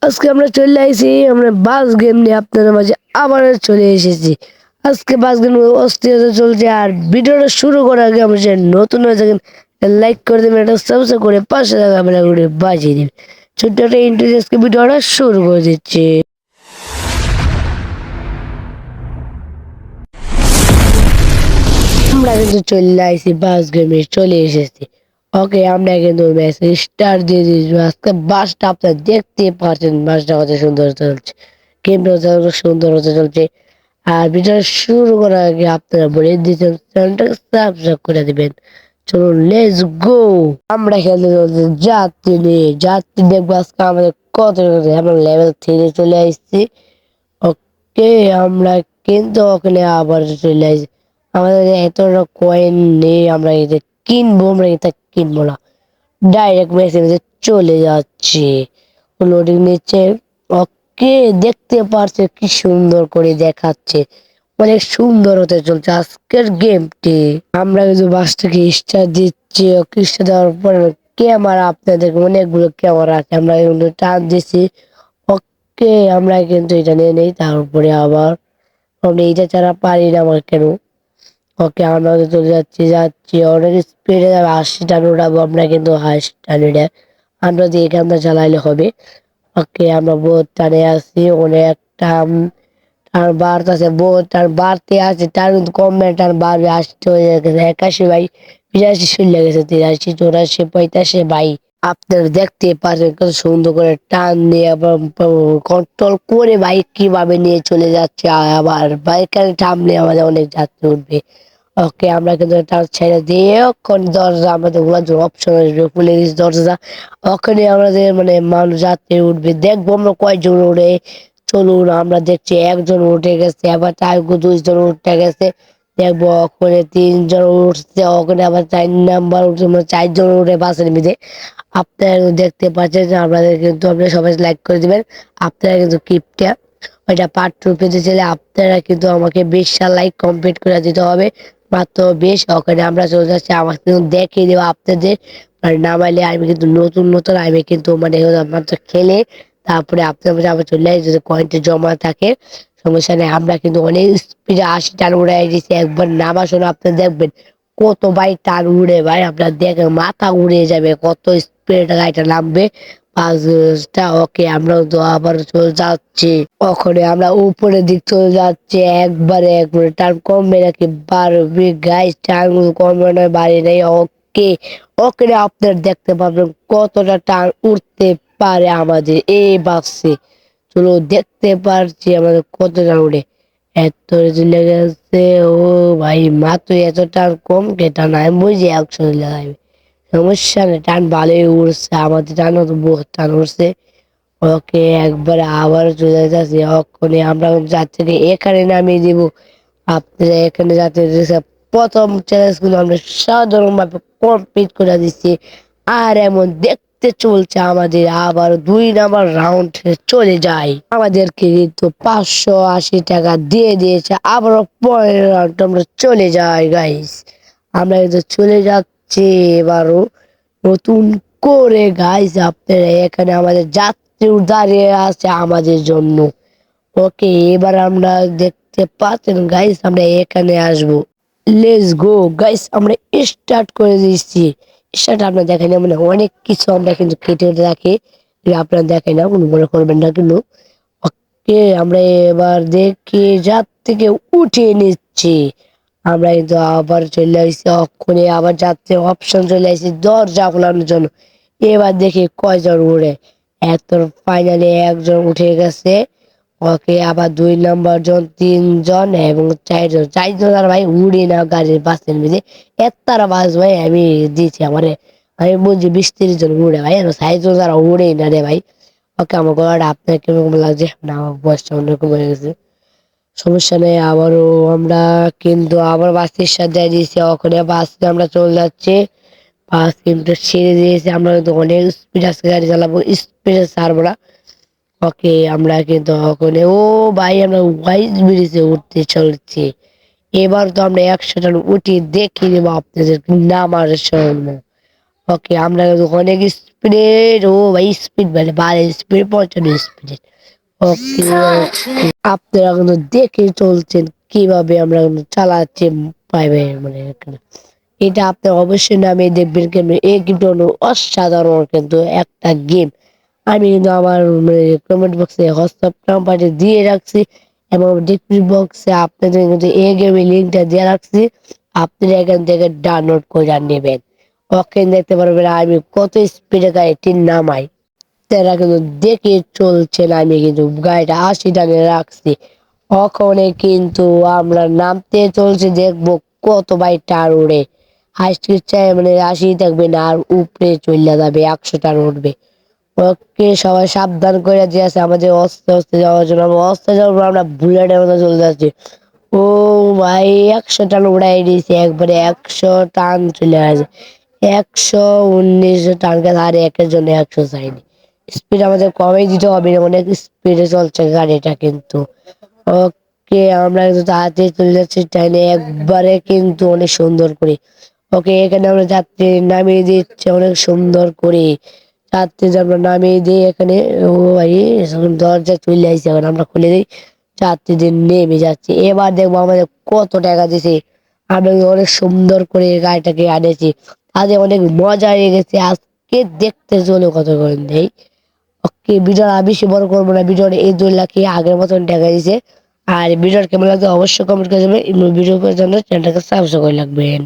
আজকে আমরা চলে আইছি আমরা বাস গেম নিয়ে আপনাদের মাঝে আবার চলে এসেছি। আজকে বাস গেম অস্থিরতা চলছে। আর ভিডিওটা শুরু করার আগে আমরা যে নতুন হয়ে থাকেন লাইক করে দেবেন, এটা সাবস্ক্রাইব করে পাশে থাকা বেল আইকনটি বাজিয়ে দিবেন। ছোট্ট একটা ইন্টারেস্টকে ভিডিওটা শুরু করে দিচ্ছি। আমরা কিন্তু চলে আইছি বাস গেমে চলে এসেছি। ওকে, আমরা কিন্তু ম্যাচ স্টার্ট দিয়ে দিয়েছি। আজকে বাসটা আপনারা দেখতে পাচ্ছেন, বাসটা কত সুন্দর চলছে, গেমটা কত সুন্দর হতে চলছে। আর ভিডিও শুরু করার আগে আপনারা বলে দিচ্ছেন চ্যানেলটাকে সাবস্ক্রাইব করে দিবেন। চলুন লেটস গো। আমরা খেলতে চলছি যাত্রী নিয়ে। যাত্রী দেখবো আজকে আমাদের কত আমরা লেভেল 3 চলে আসছি। ওকে, আমরা কিন্তু ওখানে আবার চলে আসছি। আমাদের এতটা কয়েন নেই, আমরা এটা কিনবো, আমরা এটা কিনবো না, ডাইরেক্ট মেসেজে চলে যাচ্ছে, লোডিং নিচ্ছে। ওকে, দেখতে পারছে কি সুন্দর করে দেখাচ্ছে, অনেক সুন্দর হতে চলছে আজকের গেমটি। আমরা কিন্তু বাসটাকে স্টার্ট দিচ্ছি। ওকে, স্টার্ট দেওয়ার পরে ক্যামেরা, আপনাদের অনেকগুলো ক্যামেরা আছে, আমরা কিন্তু টান দিচ্ছি। ওকে, আমরা কিন্তু এটা নিয়ে নেই, তারপরে আবার আমরা এইটা ছাড়া পারি না আমার কেন। ওকে, আমরা চলে যাচ্ছি অনেক স্পিডে যাবে, 80 টান উঠাবো আমরা, কিন্তু 80 টান এটা আমরা দিয়ে এখানটা চালাইলে হবে। ওকে, আমরা বহুত টানে আছি, অনেক টান টান বাড়তেছে, বহুত টান বাড়তে আছে, টান কিন্তু কমবে না, টান বাড়বে। 80 হয়ে গেছে, 81 ভাই, 82 চলে গেছে, 83, 84, 85 ভাই। আপনারা দেখতে পাচ্ছেন কত সুন্দর করে টান নিয়ে আবার কন্ট্রোল করে বাইক কিভাবে নিয়ে চলে যাচ্ছে। আবার বাইকের থামলে আমাদের অনেক যাত্রী উঠবে। ওকে, আমরা কিন্তু তার ছেড়ে দিয়ে ওখানে দরজা, আমাদের ওখানে অপশন আসবে, খুলে দিচ্ছি দরজা। ওখানে আমাদের মানে মানুষ যাত্রী উঠবে, দেখবো আমরা কয়জন উঠে। চলুন, আমরা দেখছি একজন উঠে গেছে, আবার তার 2 জন উঠে গেছে। দেখবো ওখানে 3 জন উঠছে, ওখানে আবার 4 নাম্বার উঠছে, মানে 4 জন উঠে বাসের মধ্যে। আপনারা দেখতে পাচ্ছেন যে আপনাদের কিন্তু আপনারা সবাই লাইক করে দিবেন। আপনারা কিন্তু ক্লিপটা ওইটা পার্ট 2 পেতে চাইলে আপনারা কিন্তু আমাকে 20টা লাইক কমপ্লিট করে দিতে হবে, মাত্র 20। ওখানে আমরা চলে যাচ্ছি, আমাকে কিন্তু দেখিয়ে দেবো আপনাদের। আর নামাইলে আমি কিন্তু নতুন নতুন আমি কিন্তু মানে মাত্র খেলে তারপরে আপনার মধ্যে আবার চলে আসে, যদি কয়েনটা জমা থাকে সমস্যা নেই। আমরা কিন্তু অনেক স্পিডে 80 টান উড়াই দিচ্ছি, একবার নামা শোনা আপনার দেখবেন কত ভাই টান উড়ে, ভাই আপনার দেখেন মাথা উড়ে যাবে, কত স্পিডে গাড়িটা নামবে পাঁচটা। ওকে, আমরা তো আবার চলে যাচ্ছি, ওখানে আমরা উপরের দিক চলে যাচ্ছি, একবারে টান কমবে নাকি বাড়বে গাইস, টান কমবে না বাড়ি নেই। ওকে, ওখানে আপনার দেখতে পাবেন কতটা টান উঠতে পারে আমাদের এই বাসে। চলো, দেখতে পারছি আমাদের কতটা উঠে, এত চলে গেছে। ও ভাই, মাত্র এত টান কম কে টান, আমি বুঝি 100 লাগাইবে, সমস্যা নেই, টান ভালোই উঠছে, আমাদের টানও তো বহুত টান উঠছে। ওকে, একবারে আবার চলে যাচ্ছে। ওখানে আমরা যাত্রীকে এখানে নামিয়ে দিব, আপনারা এখানে যাত্রী প্রথম চ্যালেঞ্জ গুলো আমরা সাধারণ ভাবে কমপ্লিট করে দিচ্ছি। আর এমন দেখতে চলছে আমাদের আবার 2 নাম্বার রাউন্ড চলে যায়, আমাদেরকে কিন্তু 580 টাকা দিয়ে দিয়েছে। আবারও পরের রাউন্ড আমরা চলে যাই গাইস, আমরা কিন্তু চলে যাচ্ছি এবারও নতুন করে গাইস। আপনারা এখানে আমাদের যাত্রী দাঁড়িয়ে আছে আমাদের জন্য। ওকে, এবার আমরা দেখতে পাচ্ছেন গাইস, আমরা এখানে আসবো, লেটস গো গাইস। আমরা স্টার্ট করে দিচ্ছি। স্টার্ট আপনারা দেখেন না, মানে অনেক কিছু আমরা কিন্তু কেটে রাখি, আপনারা দেখেন না, কোনো মনে করবেন না কিন্তু। ওকে, আমরা এবার দেখি যাত্রীকে উঠিয়ে নিচ্ছি। আমরা কিন্তু আবার চলে আসছি, অক্ষণে আবার যাত্রী অপশন চলে আসছে দরজা খোলানোর জন্য। এবার দেখি কয়জন উড়ে, এত ফাইনালি একজন উঠে গেছে। ওকে, আবার 2 নাম্বার জন, 3 জন এবং 4 জন, 4 জন আর ভাই উড়ি না গাড়ির বাসের মধ্যে। এতারা বাস ভাই আমি দিয়েছি আমারে, আমি বলছি 20-30 জন উড়ে ভাই, 4 জন যারা উড়ে না রে ভাই। ওকে, আমার গলাটা আপনার কিরকম লাগছে না, আমার বয়সটা অন্যরকম হয়ে গেছে, সমস্যা নেই। আবারও আমরা কিন্তু আবার বাসের সাথে দিয়েছি, ওখানে বাসে আমরা চলে যাচ্ছি, বাস কিন্তু ছেড়ে দিয়েছে। আমরা কিন্তু অনেক স্পিড আজকে গাড়ি চালাবো, স্পিডে ছাড়বো না। ওকে, আমরা কিন্তু ওখানে ও ভাই আমরা ওয়াইজ ব্রিজে উঠতে চলছি। এবার তো আমরা 100 জন উঠি দেখিয়ে দেবো আপনাদের নামার সময়। ওকে, আমরা কিন্তু অনেক স্পিডের ও ভাই স্পিড মানে বাড়ে স্পিড 55 স্পিডের। ওকে আপনারা কিন্তু দেখে চলছেন কিভাবে আমরা কিন্তু চালাচ্ছি পাইবে মানে এখানে। এটা আপনি অবশ্যই নামিয়ে দেখবেন কেন এই গেমটা হলো অসাধারণ কিন্তু একটা গেম। আমি কিন্তু আমার মানে কমেন্ট বক্সে হোয়াটসঅ্যাপ নাম্বারটি দিয়ে রাখছি এবং ডিসক্রিপশন বক্সে আপনাদের কিন্তু এই গেমের লিঙ্কটা দিয়ে রাখছি। আপনারা এখান থেকে ডাউনলোড করে নেবেন। ওকে দেখতে পারবেন আমি কত স্পিডে গাড়িটি নামাই। তারা কিন্তু দেখে চলছেন আমি কিন্তু গাড়িটা 80 টানে রাখছি। ওখানে কিন্তু আমরা নামতে চলছে দেখবো কত ভাই টার উড়ে। হাই স্পিড চাই মানে 80 থাকবে না আর উপরে চলে যাবে 100 টান উঠবে। ওকে সবাই সাবধান করে দিয়ে আছে আমাদের অস্তে অস্তে যাওয়ার জন্য। আমরা অস্তে যাওয়ার পর আমরা বুলেটের মতো চলে যাচ্ছি। ও ভাই 100 টান উড়াই দিয়েছে একবারে 100 টান চলে আসে 119 টানকে আর একের জন্য 100 চাইনি। স্পিড আমাদের কমই দিতে হবে অনেক স্পিডে চলছে গাড়িটা কিন্তু। ওকে আমরা কিন্তু তাড়াতাড়ি চলে যাচ্ছি ট্রেনে একবারে কিন্তু অনেক সুন্দর করে। ওকে এখানে আমরা যাত্রী নামিয়ে দিচ্ছে অনেক সুন্দর করে। যাত্রী আমরা নামিয়ে দিই এখানে। ও ভাই দরজা চলে আসছে এখন আমরা খুলে দিই। যাত্রীদের নেমে যাচ্ছে। এবার দেখবো আমাদের কত টাকা দিছে। আমি অনেক সুন্দর করে গাড়িটাকে আনেছি। আজকে অনেক মজা লেগেছে আজকে দেখতে চলে কত করে দেই। ওকে ভিডিওটা বেশি বড় করবো না। ভিডিওটা এই 2 লাখ আগের মতন টাকা দিছে। আর ভিডিওটা কেমন লাগছে অবশ্যই কমেন্ট করে যাবেন। ভিডিও জন্য চ্যানেলটাকে সাবস্ক্রাইব করে রাখবেন।